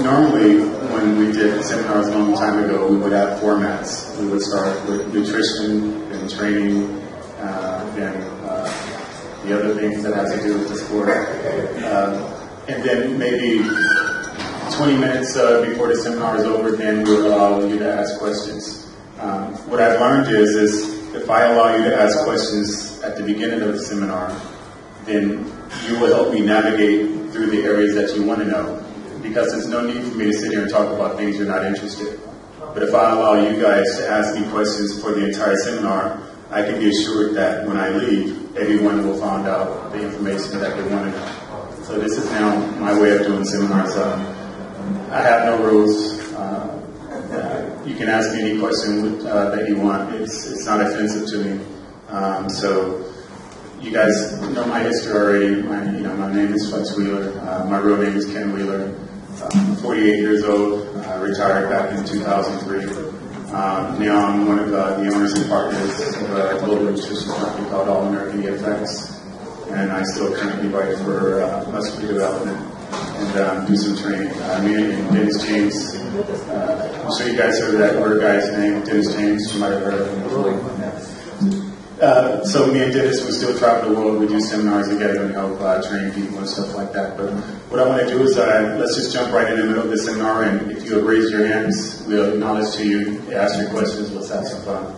normally, when we did seminars a long time ago, we would have formats. We would start with nutrition and training, then the other things that have to do with the sport. And then maybe 20 minutes before the seminar is over, then we'll allow you to ask questions. What I've learned is if I allow you to ask questions at the beginning of the seminar, then you will help me navigate through the areas that you want to know. Because there's no need for me to sit here and talk about things you're not interested in. But if I allow you guys to ask me questions for the entire seminar, I can be assured that when I leave, everyone will find out the information that they want to know. So this is now my way of doing seminars. I have no rules. You can ask me any question that you want. It's not offensive to me. So you guys know my history already. My name is Flex Wheeler. My real name is Ken Wheeler. I'm 48 years old. I retired back in 2003. Now I'm one of the owners and partners of a global nutrition company called All American EFX. And I still currently write for muscular development and do some training. Me and Dennis James, I'm sure you guys heard of that other guy's name, Dennis James. You might have heard of him before. So me and Dennis, we still travel the world. We do seminars together and help train people and stuff like that. But what I want to do is let's just jump right in the middle of the seminar, and if you raise your hands, we'll acknowledge to you, ask your questions, let's have some fun.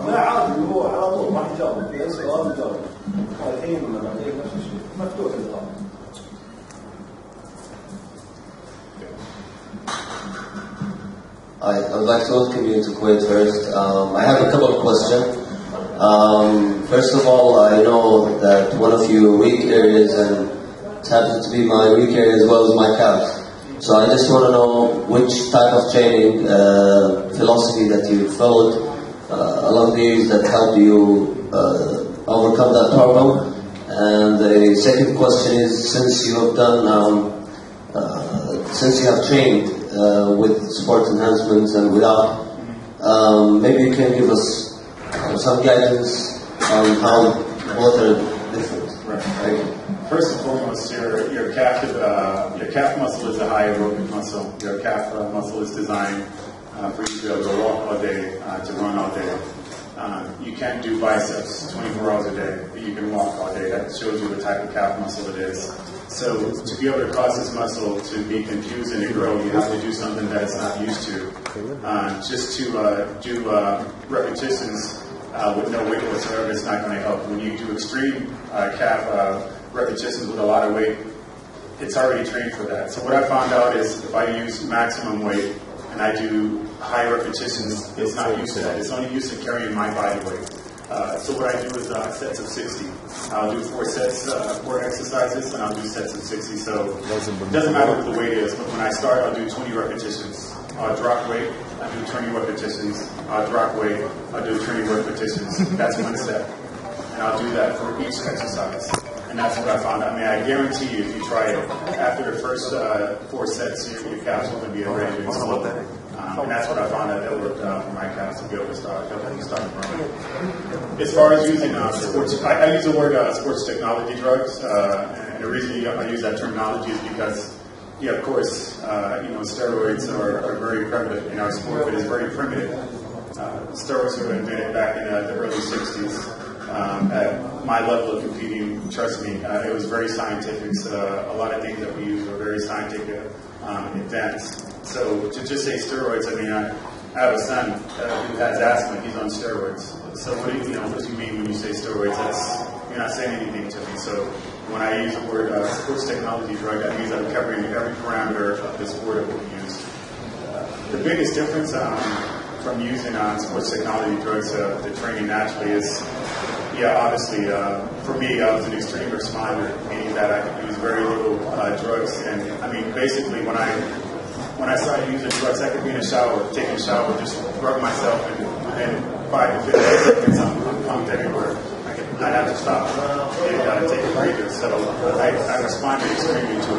لا عادي هو على طول راح يجاوب في سؤال يجاوب الحين بعدين نفس الشيء مفتوح الخط. I would like to welcome you to Kuwait first. I have a couple of questions. First of all, I know that one of your weak areas, and it happens to be my weak area as well as my calves. So I just want to know which type of training philosophy that you followed along the years that helped you overcome that problem. And the second question is, since you have done, since you have trained with sports enhancements and without, maybe you can give us some guidance on how both are different. Right. First and foremost, your calf muscle is a high aerobic muscle. Your calf muscle is designed for you to be able to walk all day, to run all day. You can't do biceps 24 hours a day, but you can walk all day. That shows you the type of calf muscle it is. So to be able to cause this muscle to be confused and to grow, you have to do something that it's not used to. Just to do repetitions with no weight whatsoever is not going to help. When you do extreme calf repetitions with a lot of weight, it's already trained for that. So what I found out is if I use maximum weight and I do high repetitions, it's not used to that. It's only used to carrying my body weight. So what I do is sets of 60. I'll do 4 sets, 4 exercises, and I'll do sets of 60. So it doesn't matter what the weight is, but when I start, I'll do 20 repetitions. I'll drop weight, I'll do 20 repetitions. I'll drop weight, I'll do 20 repetitions. That's one set. And I'll do that for each exercise. And that's what I found out. I mean, I guarantee you, if you try it, after the first 4 sets, your calves are going to be ready to explode. And that's what I found out that worked for my calves to be able to start growing. As far as using sports, I use the word sports technology drugs. And the reason I use that terminology is because, yeah, of course, steroids are very prevalent in our sport, but it's very primitive. Steroids were invented back in the early 60s. At my level of competing, trust me, it was very scientific. So a lot of things that we use were very scientific, advanced. So to just say steroids, I mean, I have a son who has asthma. He's on steroids. So what do you mean when you say steroids? You're not saying anything to me. So when I use the word sports technology drug, that means I'm covering every parameter of the sport that we use. The biggest difference from using sports technology drugs to training naturally is, yeah, obviously, for me, I was an extreme responder, meaning that I could use very little drugs. And I mean, basically, when I started using drugs, I could be in a shower, taking a shower, just rub myself, and within 5 to 15 seconds, I'm pumped everywhere. I'd have to stop and take a breather. So I responded extremely to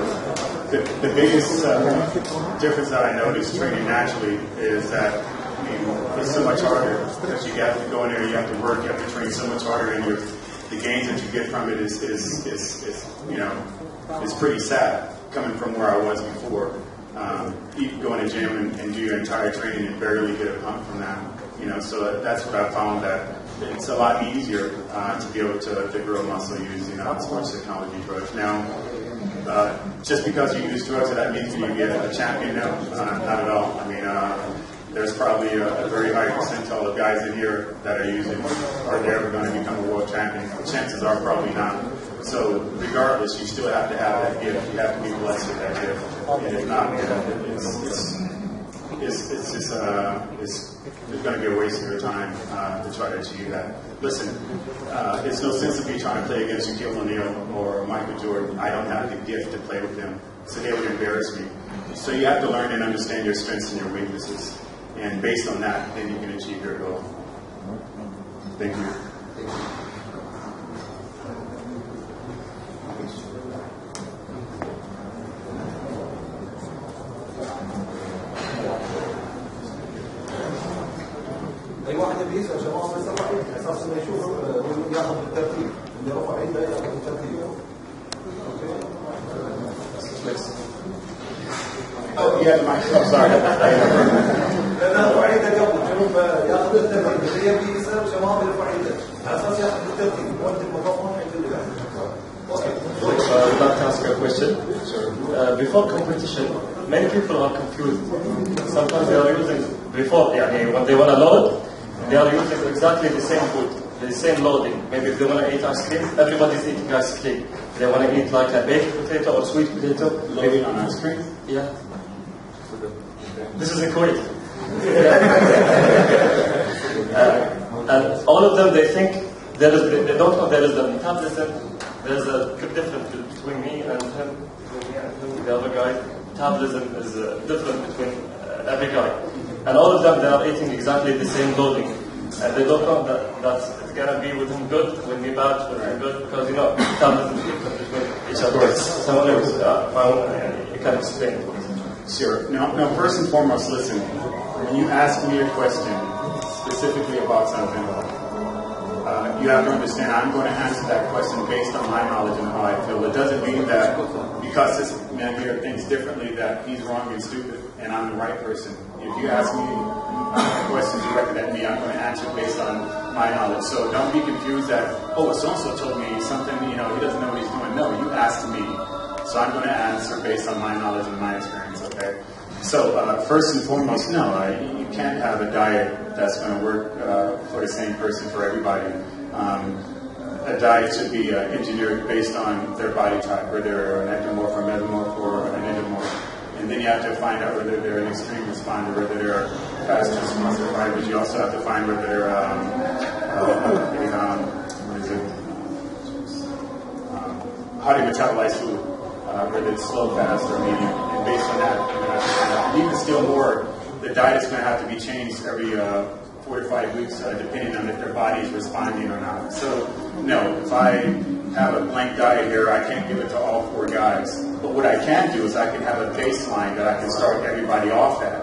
it. The biggest difference that I noticed training naturally is that, I mean, it's so much harder because you have to go in there, you have to work, you have to train so much harder, and the gains that you get from it is pretty sad coming from where I was before. You can go in a gym and do your entire training and barely get a pump from that. So that's what I found, that it's a lot easier to be able to grow muscle using sports technology drugs. Now, just because you use drugs, that means you get a champion? No, not at all. I mean, there's probably a very high percentile of guys in here that are using, are they ever going to become a world champion? Chances are probably not. So regardless, you still have to have that gift. You have to be blessed with that gift. And if not, it's going to be a waste of your time to try to achieve that. Listen, it's no sense of me trying to play against Shaquille O'Neal or Michael Jordan. I don't have the gift to play with them, so they would embarrass me. So you have to learn and understand your strengths and your weaknesses, and based on that, then you can achieve your goal. Thank you. اي واحد بيسال شباب بس الرحيل اساس انه يشوف ياخذ بالترتيب اللي رفع عنده ياخذ بالترتيب. Oh, yeah, my, oh, sorry. لأنه رفع عنده قبل شوف ياخذ الترتيب اللي يبي يسال شباب اللي رفع عنده على اساس ياخذ بالترتيب وانت المضمون عند اللي بعده. Okay. I'd like to ask a question. Before competition, many people are confused. Sometimes they are using before, when they want to load, they are using exactly the same food, the same loading. Maybe if they want to eat ice cream, everybody's eating ice cream. If they want to eat like a baked potato or sweet potato, Loading on ice cream? Yeah. This is in Kuwait. And all of them, they think they don't know there is a metabolism. There's a big difference between me and him, the other guy. Metabolism is different between every guy. And all of them, they are eating exactly the same loading. And they don't know that it's going to be with him good, with me bad, with him good, because, metabolism is different between each other. Someone else, you can explain it. Sure. Now, first and foremost, listen, when you ask me a question specifically about something, you have to understand I'm going to answer that question based on my knowledge and how I feel. It doesn't mean that because this man here thinks differently that he's wrong and stupid and I'm the right person. If you ask me a question directed at me, I'm going to answer based on my knowledge. So don't be confused that, oh, so-and-so told me something, he doesn't know what he's doing. No, you asked me. So I'm going to answer based on my knowledge and my experience, okay? So first and foremost, no, you can't have a diet that's going to work for the same person for everybody. A diet should be engineered based on their body type, whether they're an ectomorph or metamorph or an endomorph. And then you have to find out whether they're an extreme responder, whether they're fast muscle fibers. You also have to find whether they're how to metabolize food, whether it's slow, fast, or medium. And based on that, you're going to have to find out. Even still more, the diet is going to have to be changed every 4 to 5 weeks, depending on if their body is responding or not. So, no, if I have a blank diet here, I can't give it to all 4 guys. But what I can do is I can have a baseline that I can start everybody off at.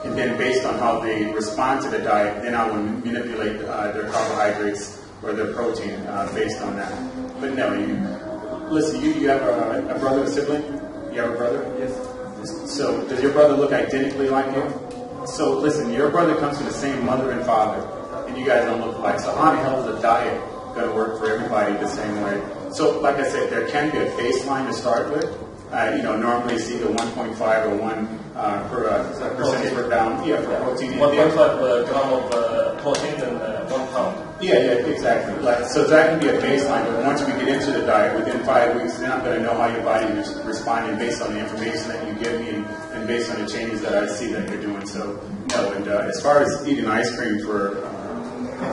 And then based on how they respond to the diet, then I will manipulate their carbohydrates or their protein based on that. But no, listen, you have a brother, a sibling? You have a brother? Yes. So does your brother look identically like you? So listen, your brother comes from the same mother and father, and you guys don't look alike. So how the hell is a diet going to work for everybody the same way? So like I said, there can be a baseline to start with. Normally it's either 1.5 or 1 percentage per pound. Yeah, for protein. 1.5 gram of protein and 1 pound. Yeah, exactly. So that can be a baseline, but once we get into the diet, within 5 weeks, then I'm going to know how your body is responding based on the information that you give me and based on the changes that I see that you're doing. So, no, and as far as eating ice cream for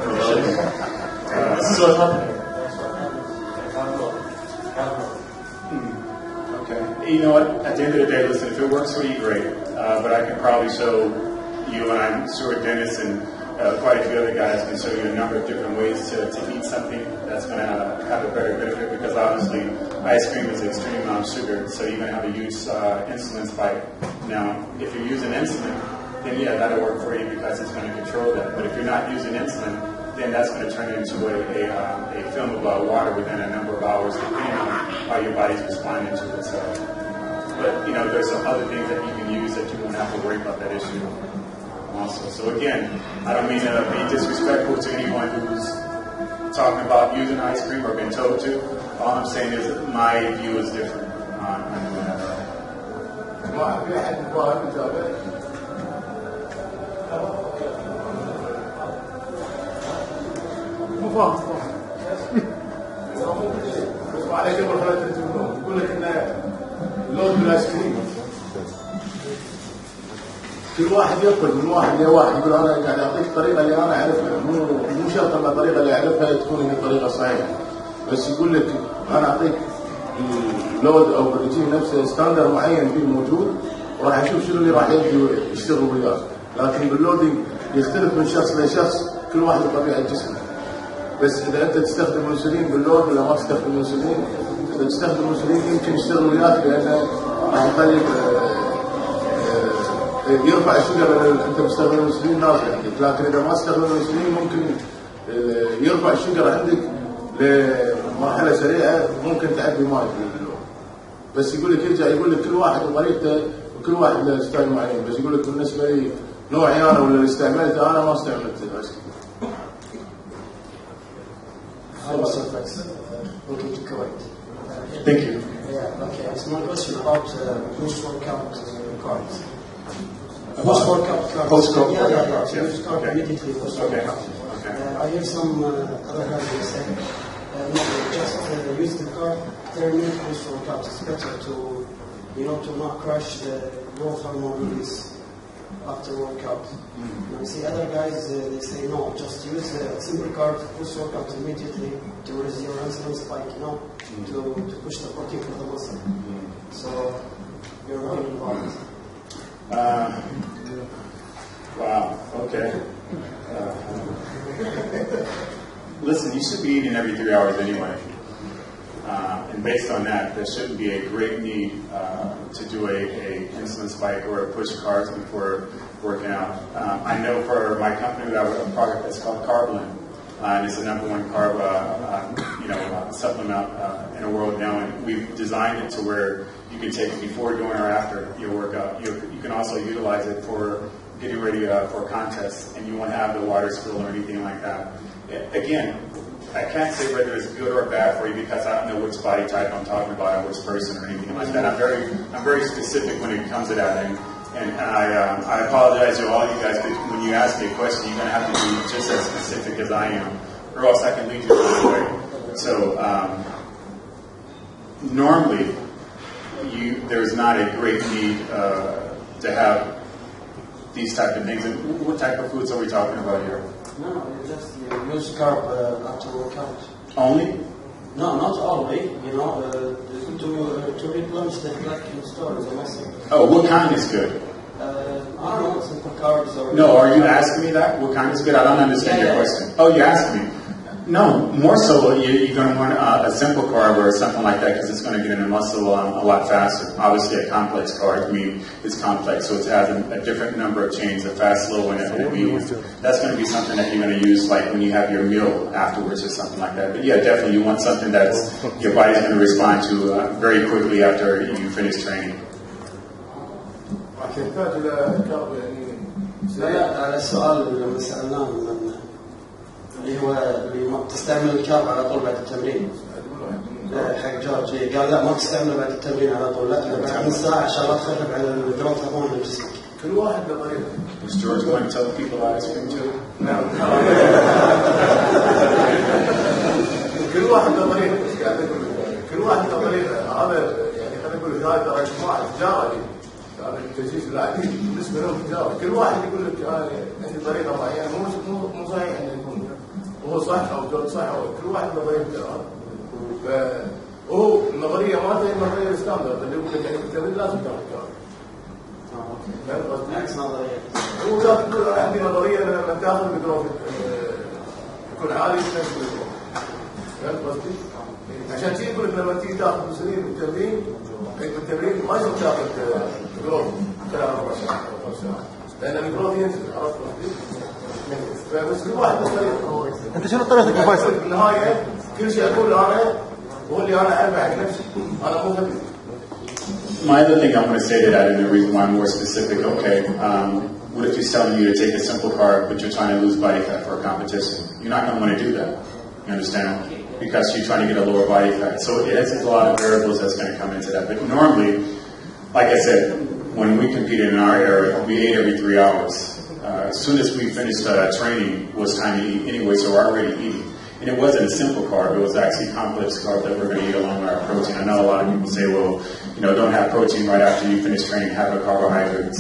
loading, this is what's happening. Okay. You know what? At the end of the day, listen, if it works for you, great. But I can probably show you, and I'm sure Dennis and quite a few other guys can show you a number of different ways to eat something that's going to have a better benefit, because obviously ice cream is extreme sugar, so you're going to have a huge insulin spike. Now, if you're using insulin, then yeah, that'll work for you because it's going to control that. But if you're not using insulin, then that's going to turn into a film of water within a number of hours, depending on how your body's responding to it. So, but there's some other things that you can use that you won't have to worry about that issue also. So again, I don't mean to be disrespectful to anyone who's talking about using ice cream or been told to. All I'm saying is that my view is different on doing that. على جبل خلال التلفزيون يقول لك ان لود بالايس كريم كل واحد يطلب من واحد لواحد يقول انا قاعد اعطيك الطريقه اللي انا اعرفها مو شرط ان الطريقه اللي اعرفها تكون هي الطريقه الصحيحه بس يقول لك انا اعطيك اللود او الروتين نفسه ستاندر معين فيه موجود وراح اشوف شنو اللي راح يشتغل وياك لكن باللودينج يختلف من شخص لشخص كل واحد بطبيعه جسمه بس اذا انت تستخدم انسولين باللود ولا ما تستخدم انسولين اذا تستخدم انسولين يمكن يشتغل وياك لانه راح يخليك يرفع الشجره اللي انت مستخدم انسولين نازل عندك لكن اذا ما تستخدم انسولين ممكن يرفع الشجره عندك لمرحله سريعه ممكن تعبي ماي باللود بس يقول لك يرجع يقول لك كل واحد وطريقته وكل واحد له ستايل معين بس يقول لك بالنسبه لي نوعي انا ولا اللي استعملته انا ما استعملت الايس كريم. Hi, Mr. Flex. Welcome to Kuwait. Thank you. Yeah, okay. It's my question about post-workout cards. Post-workout cards. Post-workout yeah. cards, So you start okay. immediately post-workout. Okay. I hear some other guys who say, no, just use the card 30 minutes post-workout. It's better to, to not crush the growth hormone release after workout. I see other guys, they say no, just use a simple carb post-workout immediately to raise your insulin spike, to push the protein for the muscle. So, your opinion about it? Wow, okay. Listen, you should be eating every 3 hours anyway. And based on that, there shouldn't be a great need to do a insulin spike or a push carbs before working out. I know for my company we have a product that's called Carblin, and it's the #1 carb supplement in the world now. And we've designed it to where you can take it before, during, or after your workout. You can also utilize it for getting ready for contests, and you won't have the water spill or anything like that. Again, I can't say whether it's good or bad for you because I don't know which body type I'm talking about or which person or anything like that. I'm very specific when it comes to that, and I apologize to all you guys, but when you ask me a question, you're going to have to be just as specific as I am, or else I can lead you the wrong way. So normally, there's not a great need to have these type of things. And what type of foods are we talking about here? No, just use carb after workout. Only? No, not only. To replenish the black stores the muscle. Oh, what kind is good? I don't know, simple carbs or. No, are you asking me that? What kind is good? I don't understand your question. Oh, you asked me. No, more so you're going to want a simple carb or something like that because it's going to get in the muscle a lot faster. Obviously, a complex carb, it's complex, so it has a different number of chains, a fast, slow, and a medium. That's going to be something that you're going to use like when you have your meal afterwards or something like that. But yeah, definitely you want something that your body's going to respond to very quickly after you finish training. على السؤال لما سألناه من اللي هو اللي ما تستعمل الكارب على طول بعد التمرين حق جورج قال لا ما تستعمله بعد التمرين على طول لا بعد نص ساعة عشان لا تخرب على الجروث هرمون اللي بجسمك. كل واحد بطريقة. Does George want to tell people about ice cream too? نعم. كل واحد بطريقة كل واحد بطريقة هذا يعني خلينا نقول هذا ترى جماعة تجارة هذا التجهيز العادي بالنسبة لهم تجارة كل واحد يقول لك أنا عندي طريقة معينة مو صحيح أن يكون وهو صح أو جورج صح أو كل واحد بطريقته فهو النظرية ما هي النظرية الستاندرد اللي يقول لك يعني بالتمرين لازم تاخذ كارب. نفس نظرية. هو لا تقول عندي نظرية لما تاخذ الجروث يكون عالي في نفس الجروث. فهمت قصدي؟ عشان كذا يقول لك لما تيجي تاخذ انسولين بالتمرين ما يصير تاخذ جروث 3-4 ساعات أو 5 ساعات. لان الجروث ينزل، عرفت قصدي؟ بس كل واحد بطريقته. انت شنو طريقتك يا فيصل؟ في النهايه كل شيء اقول انا هو اللي انا اعرف حق نفسي، انا مو خبيث. My other thing I want to say to that, and the reason why I'm more specific, okay, what if he's telling you to take a simple carb, but you're trying to lose body fat for a competition? You're not going to want to do that. You understand? Because you're trying to get a lower body fat. So it's a lot of variables that's going to come into that. But normally, like I said, when we competed in our area, we ate every 3 hours. As soon as we finished training, it was time to eat anyway, so we're already eating. And it wasn't a simple carb, it was actually complex carb that we're going to eat along with our protein. I know a lot of people say, well, you know, don't have protein right after you finish training, have a carbohydrates.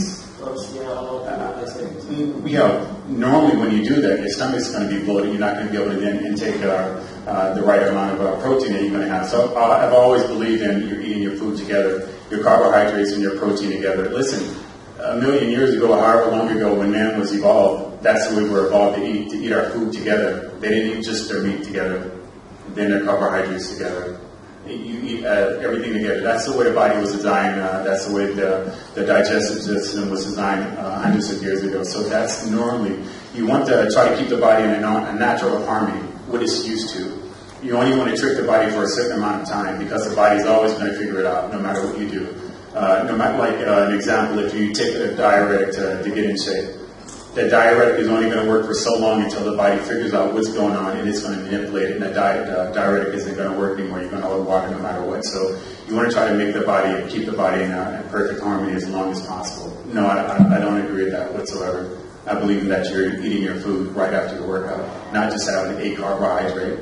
Normally when you do that, your stomach's going to be bloated, you're not going to be able to then intake the right amount of protein that you're going to have. So I've always believed in you're eating your food together, your carbohydrates and your protein together. Listen, a million years ago, however long ago, when man was evolved, that's the way we were evolved to eat our food together. They didn't eat just their meat together, then their carbohydrates together. You eat everything together. That's the way the body was designed. That's the way the digestive system was designed hundreds of years ago. So that's normally, you want to try to keep the body in a natural harmony, what it's used to. You only want to trick the body for a certain amount of time because the body's always going to figure it out no matter what you do. No matter, like an example, if you take a diuretic to get in shape, the diuretic is only going to work for so long until the body figures out what's going on and it's going to manipulate it, and the diuretic isn't going to work anymore. You're going to hold water no matter what. So you want to try to make the body, keep the body in perfect harmony as long as possible. No, I don't agree with that whatsoever. I believe that you're eating your food right after your workout, not just having a carbohydrate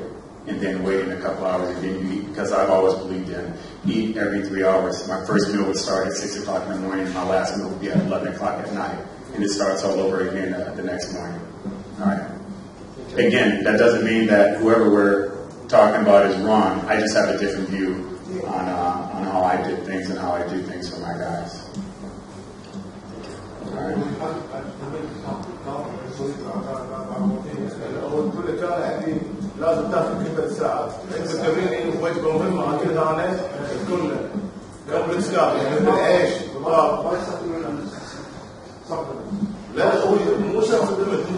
and then waiting a couple hours and then you eat, because I've always believed in eat every 3 hours. My first meal would start at 6 o'clock in the morning, my last meal would be at 11 o'clock at night, and it starts all over again the next morning. All right. Again, that doesn't mean that whoever we're talking about is wrong. I just have a different view on how I did things and how I do things for my guys. All right. لازم تاخذ كل ساعات. التمرين وجبه مهمه اكيد انا تكون قبل الاسكار يعني العيش والخضار. لا هو مو شرط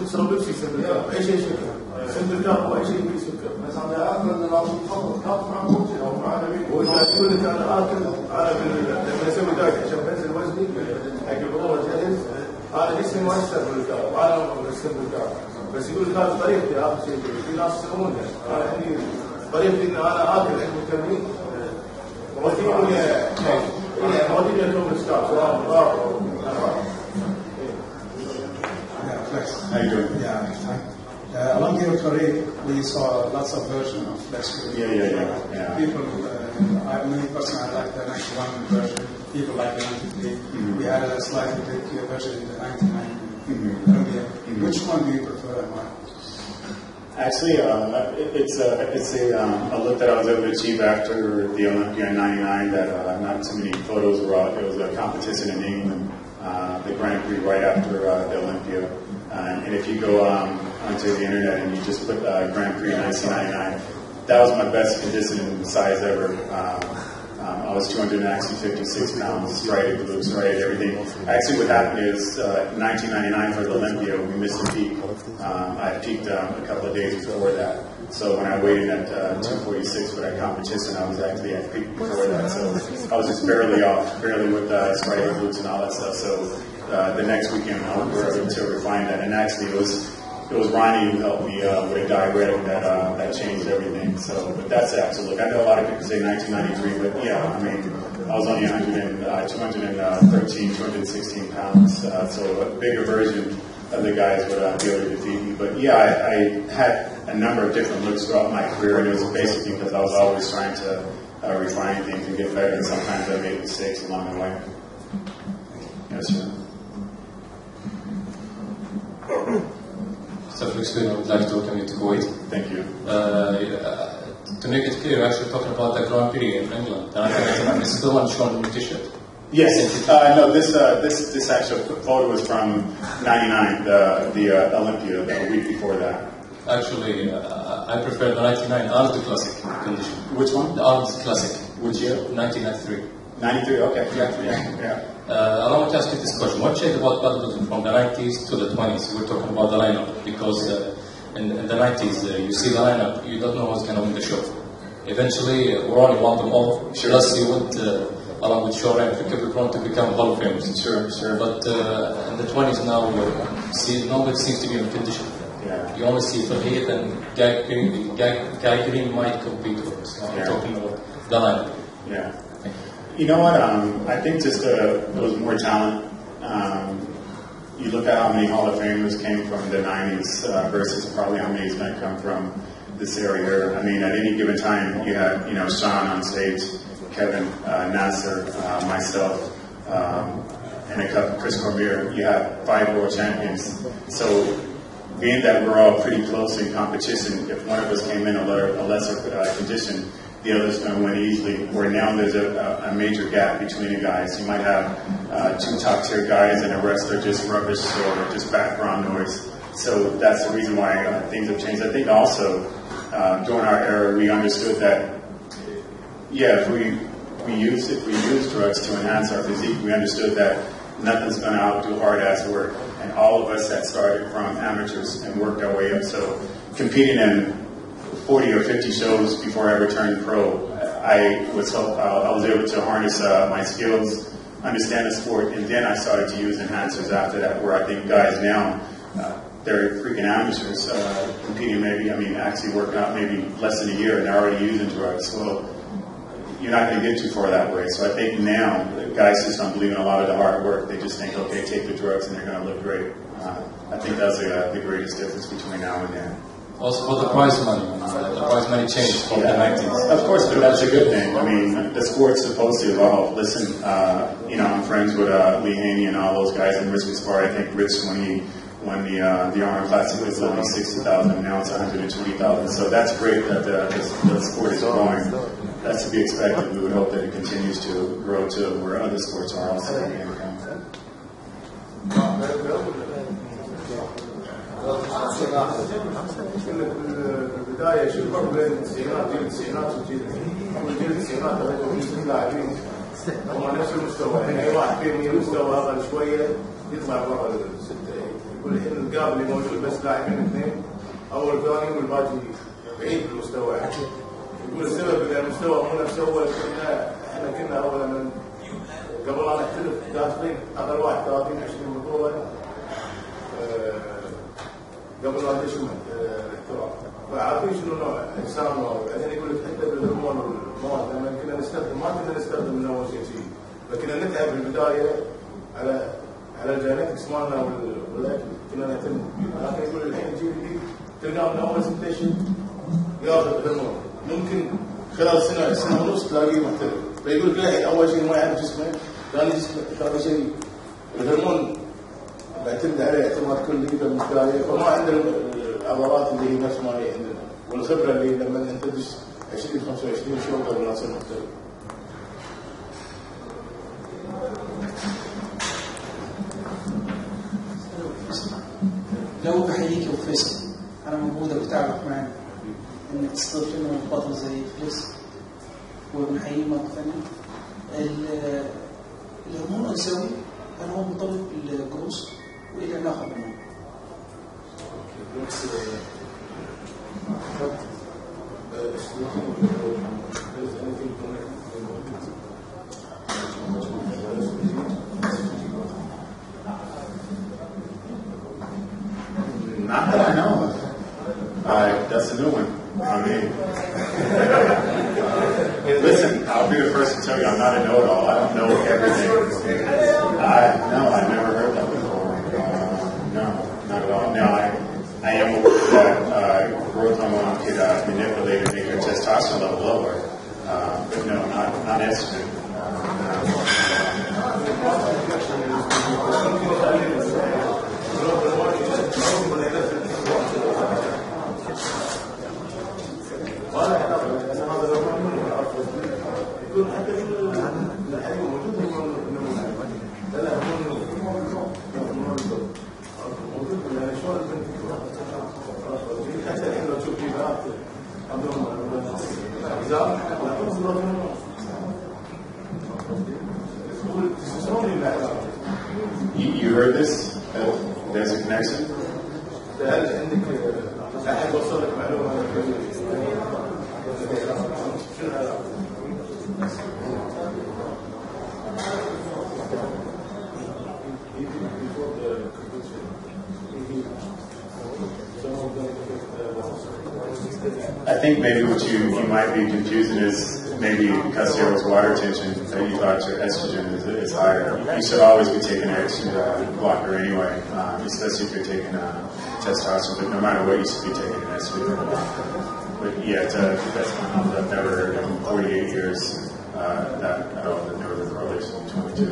تشرب لبسي سكر، اي شيء شكر. سكر او اي شيء فيه سكر. بس انا اكل لازم تحط مع بروتين او مع نبيل. هو يقول لك انا اكل انا لما اسوي دايت عشان بنزل وزني حق البطوله جاهز، انا جسمي ما يستقبل الكارب، انا ما استقبل الكارب. بس يقول لك هذه طريقتي اخر شيء، في ناس يسوونها، انا عندي طريقتي ان انا اكل عند التمرين بروتين بروتين يكون ستارت سواء Flex. How you doing? Yeah, along your career, we saw lots of versions of Flex. Yeah. People, me personally, I like the 91 version. People like the 93. We had a slightly big version in the 99 Olympia. Which one do you prefer and why? Actually, it's a look that I was able to achieve after the Olympia in '99. That not too many photos were out. It was a competition in England, the Grand Prix right after the Olympia. And if you go onto the internet and you just put Grand Prix 1999, that was my best conditioning size ever. I was 256 pounds, striated glutes, striated everything. Actually, what happened is 1999 for the Olympia, we missed a peak. I peaked a couple of days before that. So when I weighed in at 246 for that competition, I was actually at peak before that. So I was just barely off, barely with striated glutes and all that stuff. So the next weekend, we were able to refine that. And actually, it was Ronnie who helped me with a diuretic that changed everything. So, but that's the actual look. I know a lot of people say 1993, but yeah, I mean, I was only 213, 216 pounds. So a bigger version of the guys would be able to defeat me. But yeah, I had a number of different looks throughout my career, and it was basically because I was always trying to refine things and get better, and sometimes I made mistakes along the way. Yes, sir. So, Flex, I would like to welcome you to Kuwait. Thank you. To make it clear, you're actually talking about the Grand Prix in England. And I think this is the one shown in the t-shirt. Yes. No, this actual photo is from '99, the Olympia, the week before that. Actually, I prefer the 99 Armed Classic condition. Which one? The Armed Classic. Which year? 1993. 93, okay. Yeah. I want to ask you this question. What changed about bodybuilding from the 90s to the 20s? We're talking about the lineup because in the 90s, you see the lineup, you don't know who's going to win the show. Eventually, Ronnie won them all. Sure. Plus, he went along with Shaw and Fikir to become Hall of Famers. Sure. But in the 20s now, nobody seems to be in condition. Yeah. You only see Fahid and Guy Green might compete with us. We're talking about the lineup. Yeah. You know what? I think just there was more talent. You look at how many Hall of Famers came from the 90s versus probably how many is going to come from this area. I mean, at any given time, you had, Sean on stage, Kevin, Nasser, myself, and a couple, Chris Cormier. You have 5 world champions. So, being that we're all pretty close in competition, if one of us came in a lesser condition, the other's going to win easily. Where now there's a major gap between the guys. You might have 2 top-tier guys and the rest are just rubbish or just background noise. So that's the reason why things have changed. I think also during our era we understood that, if we use drugs to enhance our physique, we understood that nothing's going to outdo hard-ass work. And all of us that started from amateurs and worked our way up. So competing in 40 or 50 shows before I ever turned pro, I was able to harness my skills, understand the sport, and then I started to use enhancers after that, where I think guys now, they're freaking amateurs, competing actually working out maybe less than a year and they're already using drugs. Well, you're not going to get too far that way. So I think now, guys just don't believe in a lot of the hard work. They just think, okay, take the drugs and they're going to look great. I think that's the greatest difference between now and then. Also for the prize money. The prize money changed from the 90s. Of course, but that's a good thing. I mean, the sport's supposed to evolve. Listen, I'm friends with Lee Haney and all those guys in Richmond Sport. I think Rich, when he won the Arnold Classic, was only 60,000. Now it's 120,000. So that's great that the sport is growing. That's to be expected. We would hope that it continues to grow to where other sports are also. البدايه شو الفرق بين التسعينات جيل التسعينات وجيل التسعينات هذول لاعبين هم نفس المستوى يعني اي واحد فيهم مستوى اقل شويه يطلع برا السته يقول الحين القاب اللي موجود بس لاعبين 2 اول ثاني والباقي بعيد بالمستوى يقول السبب ان المستوى مو نفس اول احنا كنا اول من قبل لا نحترف داخلين اقل واحد 30 20 بطوله قبل لا ندش الاحتراف فعارفين شنو نوع اجسامنا وبعدين يقول لك حتى بالهرمون والمواد لما كنا ما نستخدم من اول شيء فكنا نتعب بالبدايه على الجينيتكس مالنا والاكل كنا نهتم لكن يقول الحين الجيل الجديد تلقاه من اول 6 اشهر ياخذ هرمون ممكن خلال سنه ونص تلاقيه محترف فيقول لك الحين اول شيء ما يعرف جسمه ثاني شيء الهرمون بعتمد عليه اعتماد كلي بالبدايه فما عنده العضلات اللي هي نفس ما هي عندنا والخبره اللي لما انت تدش 20 25 شهر قبل لا تصير محترف. لو بحييك يا فيصل انا موجوده وبتعرف معنا انك تستضيف لنا بطل زي فليكس وبنحييه مره ثانيه. الهرمون الانثوي هل هو مرتبط بالجروس وايه العلاقه بينهم؟ Not that I know of. That's a new one on me. Listen, I'll be the first to tell you I'm not a know-it-all. I don't know everything. I've never heard that before. No, not at all. Now, I am aware that growth hormone could manipulate and make your testosterone level lower, but no, not estrogen. توصل لك معلومه I think maybe what you might be confusing is maybe because there was water tension that you thought your estrogen is higher. You should always be taking an estrogen blocker anyway, especially if you're taking testosterone. But no matter what, you should be taking an estrogen blocker. But yeah, that's I've never heard in 48 years that at all. There's never a correlation between the two.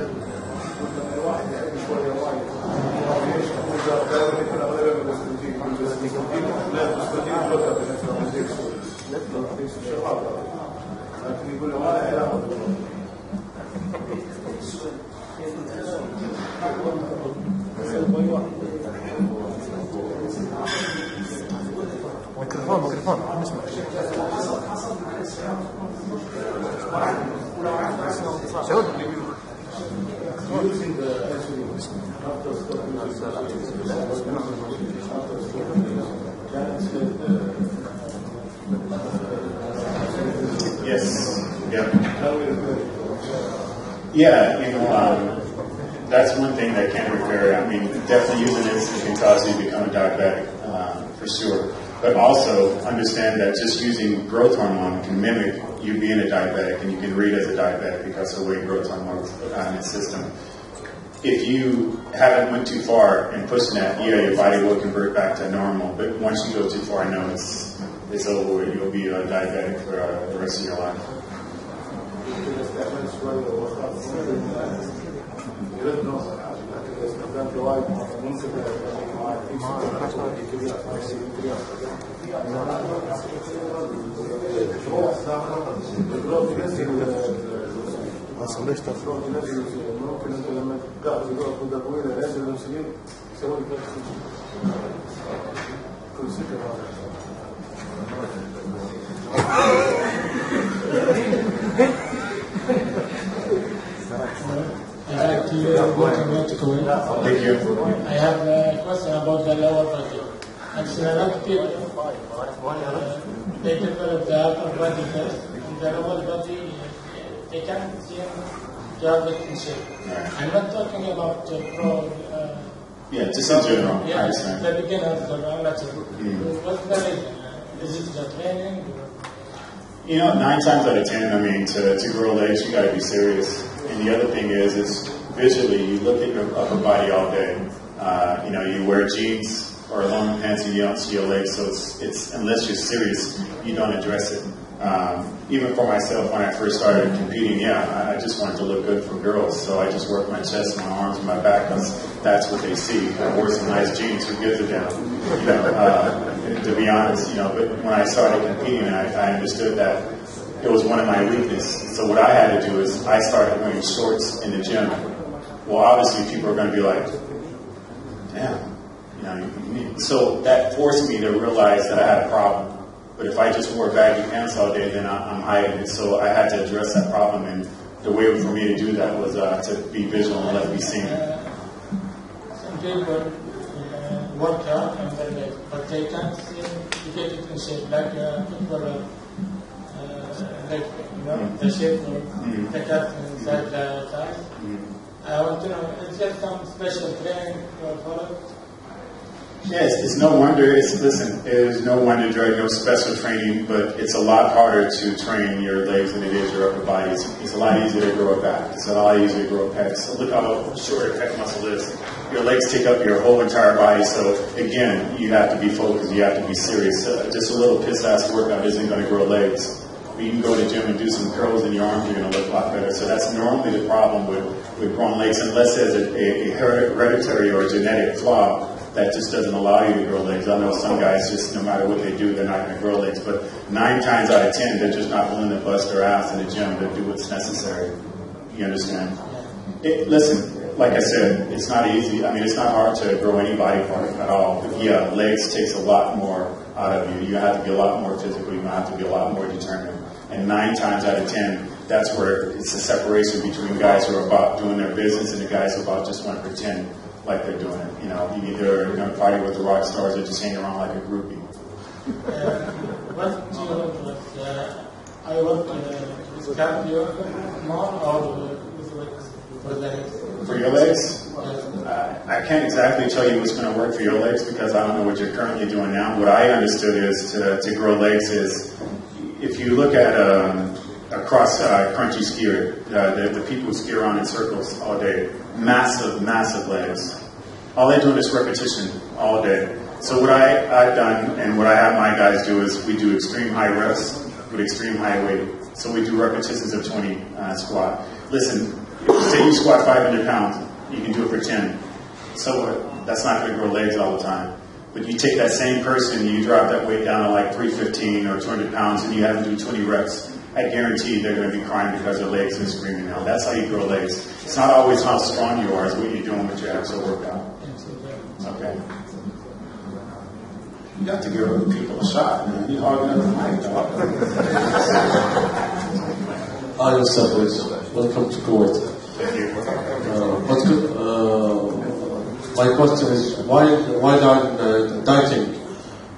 لكن يقول له ما له علاقه ميكروفون نسمع سعود Yes. Yeah. Yeah, you know, that's one thing that can repair. I mean, definitely using this can cause you to become a diabetic, for sure. But also understand that just using growth hormone can mimic you being a diabetic, and you can read as a diabetic because of the way growth hormone is put on the system. If you haven't went too far in pushing that, yeah, your body will convert back to normal. But once you go too far, I know it's over with. You'll be a diabetic for the rest of your life. ممكن انت لما تقعد مده طويله لازم الانسولين يسوي لك كل سكه I'd like to welcome you to Kuwait. Thank you. I have a question about the lower body. Actually, a lot of people, they develop the upper body first, and the lower body, they can't seem to have it in shape. I'm not talking about pro. Yeah, just in general. I Yeah, understand. the beginners, the amateur. What's the reason? Is it the training? You know, 9 times out of 10, I mean, to grow legs, you got to be serious. And the other thing is visually, you look at your upper body all day. You know, you wear jeans or long pants and you don't see your legs, so it's unless you're serious, you don't address it. Even for myself, when I first started competing, I just wanted to look good for girls, so I just worked my chest, my arms, and my back, because that's what they see. I wore some nice jeans, who gives a damn? You know, to be honest, you know, but when I started competing, I understood that it was one of my weaknesses. So what I had to do is I started wearing shorts in the gym. Well, obviously people are going to be like, damn, you know, so that forced me to realize that I had a problem. But if I just wore baggy pants all day, then I'm hiding it. So I had to address that problem, and the way for me to do that was to be visual and let it be seen. Some people work out and but they can't seem to get it in shape, like footballer, like, you know, the shape of the cut inside the thighs. I want to know, is there some special training for it? Yes, it's no wonder. There's no wonder during no special training, but it's a lot harder to train your legs than it is your upper body. It's a lot easier to grow a back. It's a lot easier to grow a pec. So look how short a pec muscle is. Your legs take up your whole entire body. So again, you have to be focused. You have to be serious. Just a little piss-ass workout isn't going to grow legs. You can go to the gym and do some curls in your arms. You're going to look a lot better. So that's normally the problem with growing legs, unless there's a hereditary or a genetic flaw that just doesn't allow you to grow legs. I know some guys just, no matter what they do, they're not going to grow legs. But 9 times out of 10, they're just not willing to bust their ass in the gym to do what's necessary. You understand? Listen, like I said, it's not easy. I mean, it's not hard to grow any body part at all. But yeah, legs takes a lot more out of you. You have to be a lot more physical. You have to be a lot more determined. And 9 times out of 10, that's where it's a separation between guys who are about doing their business and the guys who about just want to pretend like they're doing it. You know, you either going to party with the rock stars or just hang around like a groupie. what do you want? I work with cardio more or with for the legs? For your legs? I can't exactly tell you what's going to work for your legs because I don't know what you're currently doing now. What I understood is to grow legs is if you look at a cross-country skier, the people who ski around in circles all day, massive, massive legs. All they're doing is repetition all day. So what I've done and what I have my guys do is we do extreme high reps with extreme high weight. So we do repetitions of 20 squat. Listen, say you squat 500 pounds, you can do it for 10. So what? That's not going to grow legs all the time. But you take that same person, you drop that weight down to like 315 or 200 pounds, and you have them do 20 reps. I guarantee they're going to be crying because their legs are screaming now. That's how you grow legs. It's not always how strong you are, it's what you're doing with your actual workout. Okay. You got to give people a shot, man. You're hogging up the mic, dog. Hi, what's up, boys? Welcome to Kuwait. Thank you. My question is, while I'm dieting,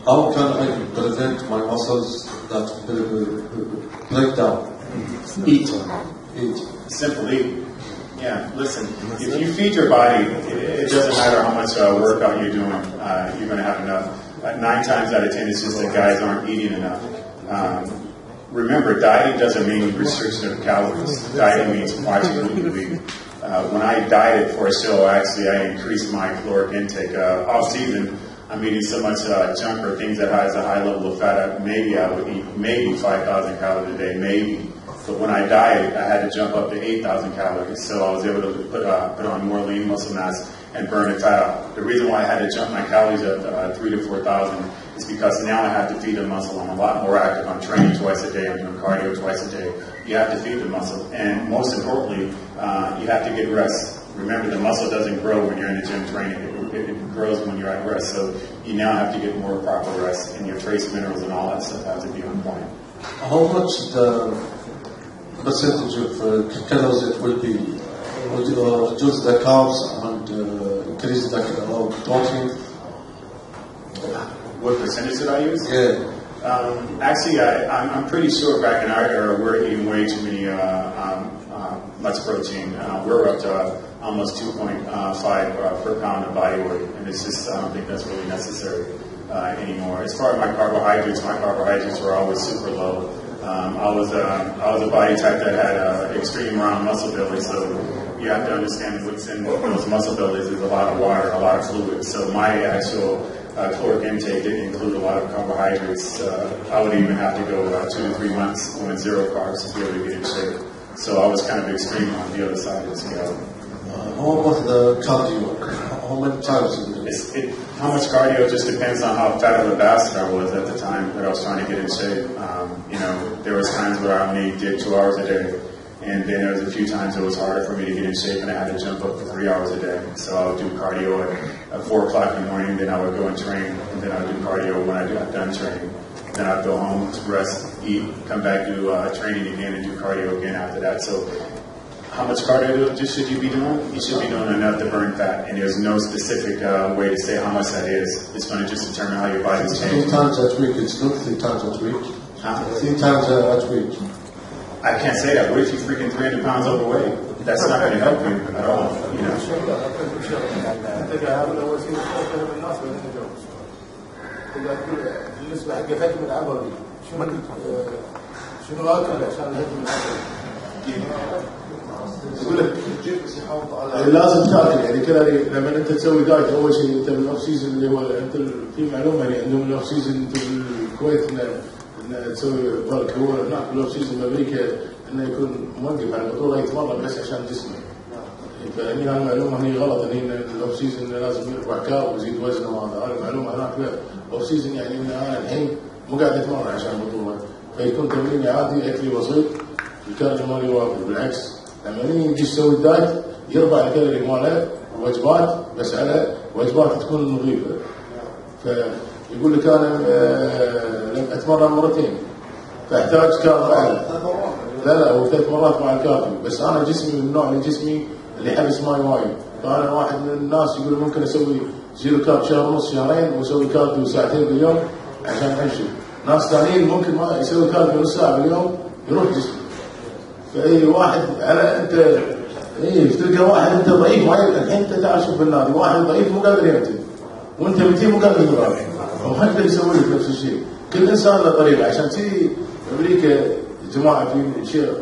how can I prevent my muscles that break down? Eat. Simple, eat. Yeah, listen, if you feed your body, it doesn't matter how much workout you're doing, you're going to have enough. 9 times out of 10, it's just that guys aren't eating enough. Remember, dieting doesn't mean restriction of calories. Dieting means watching what you eat. When I dieted for a show, actually, I increased my caloric intake. Off season, I'm eating so much junk or things that has a high level of fat. Maybe I would eat maybe 5,000 calories a day, maybe. But when I dieted, I had to jump up to 8,000 calories. So I was able to put on more lean muscle mass and burn the fat out. The reason why I had to jump my calories up 3,000 to 4,000 is because now I have to feed the muscle. I'm a lot more active. I'm training twice a day. I'm doing cardio twice a day. You have to feed the muscle. And most importantly, you have to get rest. Remember, the muscle doesn't grow when you're in the gym training. It grows when you're at rest. So you now have to get more proper rest. And your trace minerals and all that stuff have to be on point. How much the percentage of calories it will be? Would you reduce the carbs and increase the protein? What percentage did I use? Yeah. Actually, I'm pretty sure back in our era, we're eating way too many much protein. We're up to almost 2.5 per pound of body weight, and it's just I don't think that's really necessary anymore. As far as my carbohydrates were always super low. I was a body type that had extreme round muscle belly, so you have to understand what's in those muscle bellies is a lot of water, a lot of fluid. So my actual caloric intake didn't include a lot of carbohydrates. I would even have to go 2 to 3 months on 0 carbs to be able to get in shape. So I was kind of extreme on the other side of the scale. How about the cardio? How many times? How much cardio just depends on how fat of a bastard I was at the time that I was trying to get in shape. There was times where I only did 2 hours a day. And then there was a few times it was harder for me to get in shape and I had to jump up for 3 hours a day. So I would do cardio at 4 o'clock in the morning, then I would go and train, and then I would do cardio when I got done training. Then I'd go home, rest, eat, come back, do training again, and do cardio again after that. So how much cardio should you be doing? You should be doing enough to burn fat, and there's no specific way to say how much that is. It's going to just determine how your body's changing. 3 times a week, it's not 3 times a week. 3 times a week. I can't say that. What if you're freaking 300 pounds overweight? That's not going to help you at all, بالنسبه حق الهجم العضلي شنو اكل عشان الهجم العضلي؟ يقول لك لازم تاكل يعني كذا لما انت تسوي دايت اول شيء انت بالاوف سيزون اللي هو انت في معلومه يعني عندهم الاوف سيزون انت بالكويت انه تسوي بالك هو هناك بالاوف سيزون بامريكا انه يكون موقف على البطوله يتمرن بس عشان جسمه. فهني هالمعلومه هني غلط هني الاوف سيزون لازم يرفع كارب ويزيد وزنه وهذا المعلومه هناك لا اوف سيزون يعني ان انا الحين مو قاعد اتمرن عشان البطوله فيكون تمريني عادي اكلي بسيط الكالوري مالي واقف بالعكس لما يجي يسوي الدايت يرفع الكالوري ماله وجبات بس على وجبات تكون نظيفه. فيقول لك انا لم اتمرن مرتين فاحتاج كارب اعلى. لا هو 3 مرات مع الكافي بس انا جسمي من نوع من جسمي اللي يحبس ماي وايد. فانا واحد من الناس يقول ممكن اسوي 0 كارب شهر ونص شهرين واسوي كارديو 2 ساعتين باليوم عشان ينشف. ناس ثانيين ممكن ما يسوي كارب نص ساعه باليوم يروح جسمه. فاي واحد على انت تلقى واحد انت ضعيف الحين انت تعال شوف بالنادي واحد ضعيف مو قادر يمتن وانت متين مو قادر تلعب وما يقدر يسوي لك نفس الشيء. كل انسان له طريقه. عشان كذي امريكا جماعه في شيء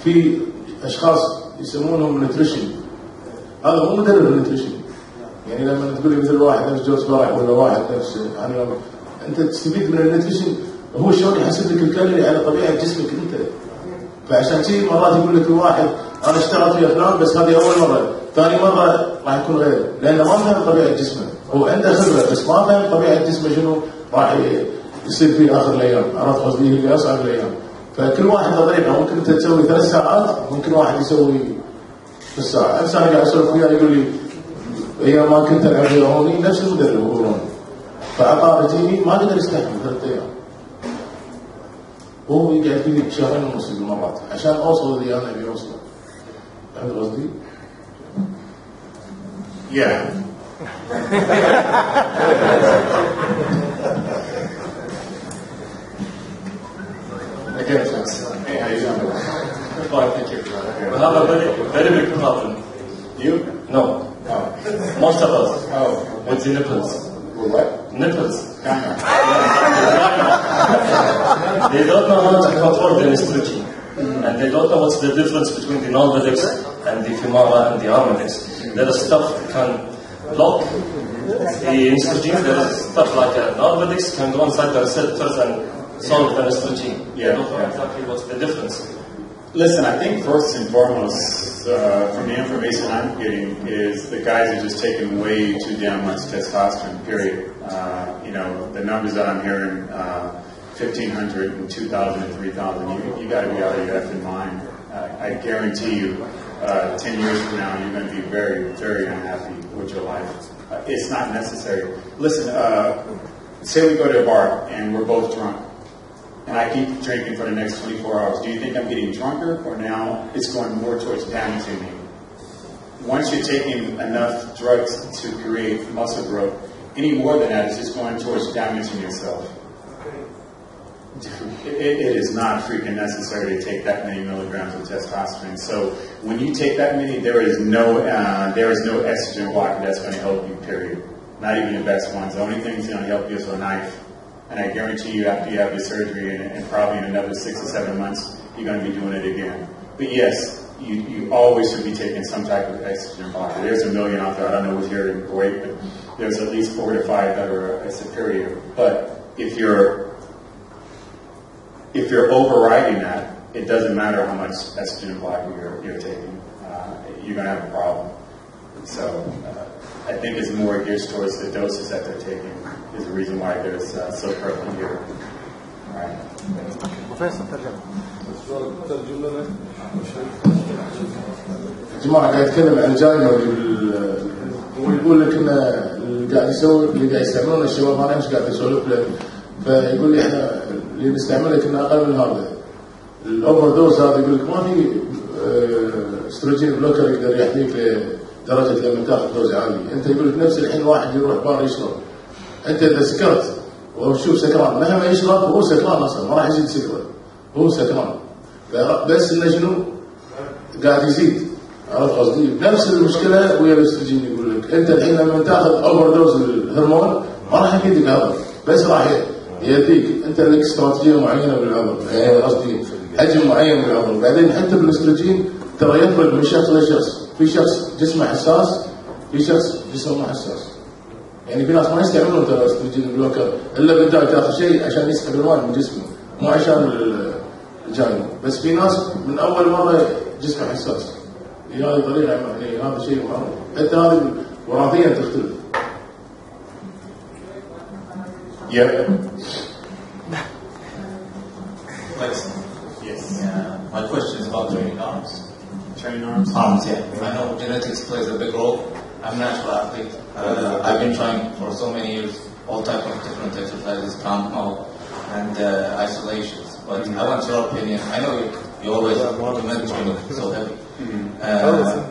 في اشخاص يسمونهم نيوتريشن. هذا مو مدرب نيوتريشن. يعني لما تقول لي مثل واحد نفس جورج فرح ولا واحد نفس انت تستفيد من النيوتريشن هو شلون يحسب لك الكالوري على طبيعه جسمك انت. فعشان كذي مرات يقول لك الواحد انا اشتغلت في فلان بس هذه اول مره، ثاني مره راح يكون غير، لانه ما فهم طبيعه جسمه، هو عنده خبره بس ما فهم طبيعه جسمه شنو راح يصير في اخر الايام، عرفت قصدي؟ اللي اصعب الايام. فكل واحد له طريقه، ممكن انت تسوي 3 ساعات، ممكن واحد يسوي نص ساعه. امس انا قاعد اسولف وياه يقول لي ايام ما كنت العب هوني نفس المدرب هو روني، فعطاه رجيمي ما قدر يستحمل 3 ايام. هو يقعد فيني بشهرين ونص مرات عشان اوصل اللي انا ابي اوصله. فهمت قصدي؟ Yeah. Again, thanks. Hey, how you doing? Fine, thank you. We have a very big problem. You? No. Oh. Most of us. Oh. With the nipples. With what? Nipples. Kind They don't know how to control the estrogen. And they don't know what's the difference between the non-vedics and the femara and the harmonics. There is stuff that can block the estrogen. There is stuff like non-vedics can go inside the receptors and solve the estrogen. Yeah. They don't know exactly what's the difference. Listen, I think first and foremost, from the information I'm getting, is the guys are just taking way too damn much testosterone, period. You know, the numbers that I'm hearing, 1,500 and 2,000 and 3,000, you got to be out of your effing mind. I guarantee you, 10 years from now, you're going to be very, very unhappy with your life. It's not necessary. Listen, say we go to a bar and we're both drunk, and I keep drinking for the next 24 hours. Do you think I'm getting drunker, or now it's going more towards damaging me? Once you're taking enough drugs to create muscle growth, any more than that is just going towards damaging yourself. It is not freaking necessary to take that many milligrams of testosterone. So when you take that many, there is no estrogen blocker that's going to help you, period. Not even the best ones. The only thing that's going to help you is a knife. And I guarantee you, after you have your surgery, and probably in another 6 or 7 months, you're going to be doing it again. But yes, you always should be taking some type of estrogen blocker. There's a million out there. I don't know what's here in Kuwait, but there's at least 4 to 5 that are superior. But if you're overriding that, it doesn't matter how much estrogen blocker you're taking. You're going to have a problem. So I think it's more geared towards the doses that they're taking is the reason why there's so prevalent here. All right. جماعة قاعد يتكلم عن الجاينة ويقول لك ان اللي قاعد يسوي اللي قاعد يستعملون الشباب انا مش قاعد اسولف له، فيقول لي احنا اللي نستعمله كنا اقل من هذا. الاوفر دوز هذا يقول لك ما في استروجين بلوكر يقدر يحميك لدرجه لما تاخذ دوز عاليه. انت يقول لك نفس الحين واحد يروح بار يشرب، انت اذا سكرت وتشوف سكران مهما يشرب هو سكران اصلا ما راح يزيد سكره، هو سكران بس انه شنو قاعد يزيد. عرفت قصدي؟ نفس المشكله ويا الاستروجين. يقول لك انت الحين لما تاخذ اوفر دوز الهرمون ما راح يفيدك هذا، بس راح يديك انت لك استراتيجيه معينه بالعمر، قصدي حجم معين بالعمر. بعدين حتى بالاستروجين ترى يفرق من شخص لشخص، في شخص جسمه حساس، في شخص جسمه مو حساس. يعني في ناس ما يستعملون ترى استروجين بلوكر الا بدال تاخذ شيء عشان يسحب الماء من جسمه، مو عشان الجاينه. بس في ناس من اول مره جسمه حساس. هذه طريقه يعني هذا شيء معروف، حتى هذه وراثيا تختلف. Yep. Flex. Yes. My question is about training arms. Training arms? Arms, yeah. I know genetics plays a big role. I'm a natural athlete. I've been trying for so many years all type of different exercises, compound and isolations. But I want your opinion. I know you always recommend training so heavy.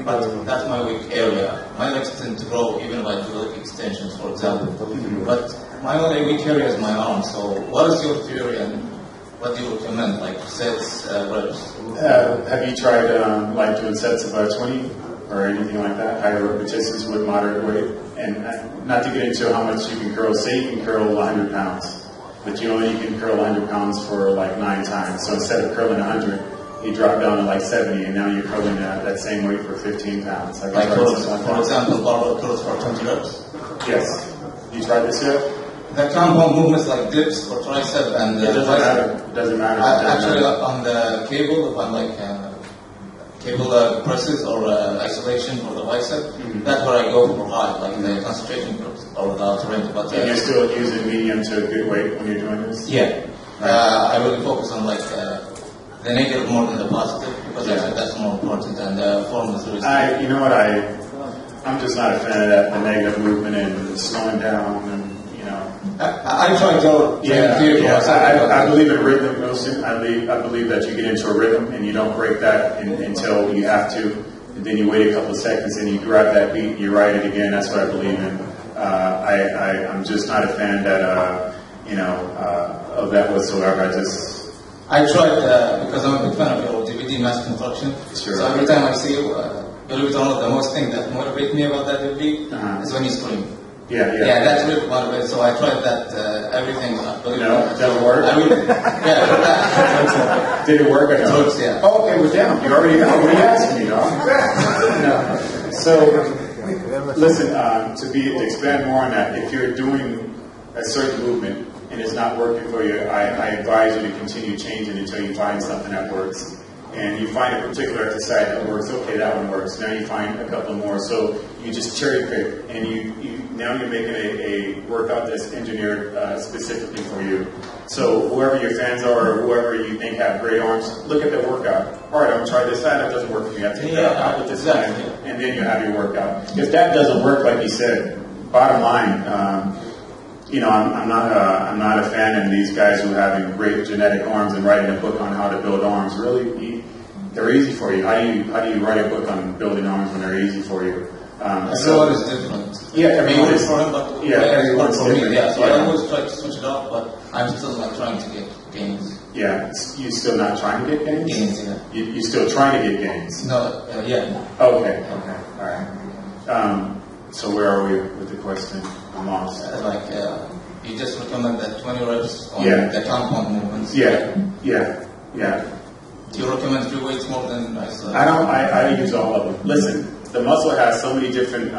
But that's my weak area. My legs tend to grow even if I do leg extensions, for example. But my only weak area is my arm. So what is your theory and what do you recommend, like sets, reps? Have you tried like doing sets of 20 or anything like that? Higher repetitions with moderate weight? And not to get into how much you can curl. Say you can curl 100 pounds, but you can curl 100 pounds for like 9 times. So instead of curling 100, you drop down to like 70, and now you're curling that same weight for 15 pounds. Like for example, barbell curls for 20 reps? Yes. You tried this yet? The compound movements like dips or tricep and it doesn't matter. It doesn't matter. Actually, on the cable, if I'm like cable presses or isolation for the bicep, that's where I go for high, like the concentration groups or the alternative. But and you're still using medium to good weight when you're doing this? Yeah. I really focus on like the negative more than the positive because I think that's more important and the form is really you know what, I'm just not a fan of that, the negative movement and slowing down and I try to I believe in rhythm. I believe that you get into a rhythm and you don't break that until you have to, and then you wait a couple of seconds and you grab that beat and you ride it again. That's what I believe in. I'm just not a fan that of that whatsoever. I tried because I'm a big fan of your DVD mass construction. Sure. So every time I see you, believe it or not, the most thing that motivates me about that DVD is when you scream. Yeah, that's really motivated. So I tried that everything. No, it doesn't work. Did it work? Yeah. Oh, okay, well, damn, you already know. What are you asking me, dog? No. So, listen, to expand more on that, if you're doing a certain movement and it's not working for you, I advise you to continue changing until you find something that works. And you find a particular exercise that works, okay, that one works. Now you find a couple more. So you just cherry pick, and now you're making a workout that's engineered specifically for you. So whoever your fans are or whoever you think have great arms, look at their workout. All right, I'm going to try this side. That doesn't work for me. I take that out with this side, and then you have your workout. If that doesn't work, like you said, bottom line, I'm not a fan of these guys who have great genetic arms and writing a book on how to build arms. Really, they're easy for you. How do you write a book on building arms when they're easy for you? Everyone is different. Yeah, everyone is for him, but everyone's different. Yeah, so I always try to switch it up, but I'm still not trying to get gains. Yeah, you're still not trying to get gains? Gains, yeah. You're still trying to get gains? No, yeah. Okay, all right. So where are we with the question? I'm lost. You just recommend that 20 reps on the compound movements. Yeah. Do you recommend free weights more than isolation? I use all of them. Listen, the muscle has so many different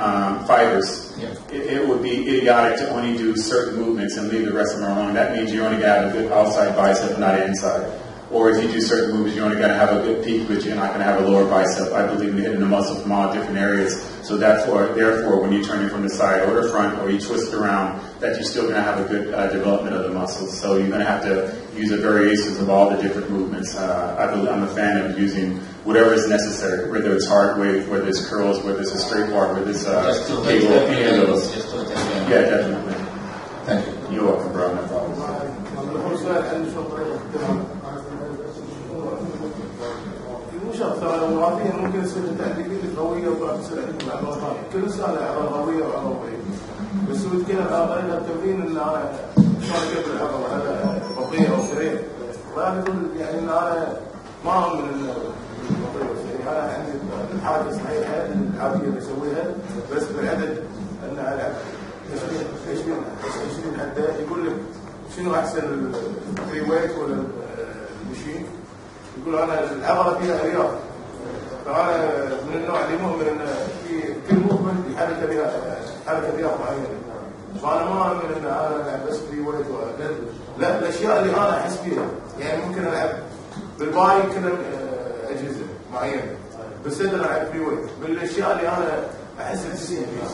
fibers. Yeah. It would be idiotic to only do certain movements and leave the rest of them alone. That means you only got a good outside bicep, not inside. Or if you do certain movements, you're only going to have a good peak, but you're not going to have a lower bicep. I believe in hitting the muscle from all different areas. So therefore, when you turn it from the side or the front, or you twist it around, that you're still going to have a good development of the muscles. So you're going to have to use the variations of all the different movements. I'm a fan of using whatever is necessary, whether it's hard weight, whether it's curls, whether it's a straight bar, whether it's cable, any of those. Yeah, definitely. Thank you. You're welcome, bro. No problem. الوظيفية ممكن يصير التحديث القوية وتصير عندكم عضلات كل إنسان له عضلة قوية وعضلة ضعيفة بس هو يتكلم عن طريقة التمرين إن أنا شلون أكبر العضلة هذا بطيء أو سريع وأنا أقول يعني إن أنا ما من البطيء والسريع أنا عندي الحركة الصحيحة العادية اللي أسويها بس بالعدد أن ألعب 20 عدة يقول لك شنو أحسن الفري ويت ولا المشين يقول أنا العضلة فيها رياض فأنا من النوع اللي مؤمن أن في كل موفمنت حركة رياض معينة فأنا ما أؤمن أن أنا ألعب بس فري ويت لا الأشياء اللي أنا أحس فيها يعني ممكن ألعب بالباي كذا أجهزة معينة بس أقدر ألعب فري ويت بالأشياء اللي أنا أحس بسين فيها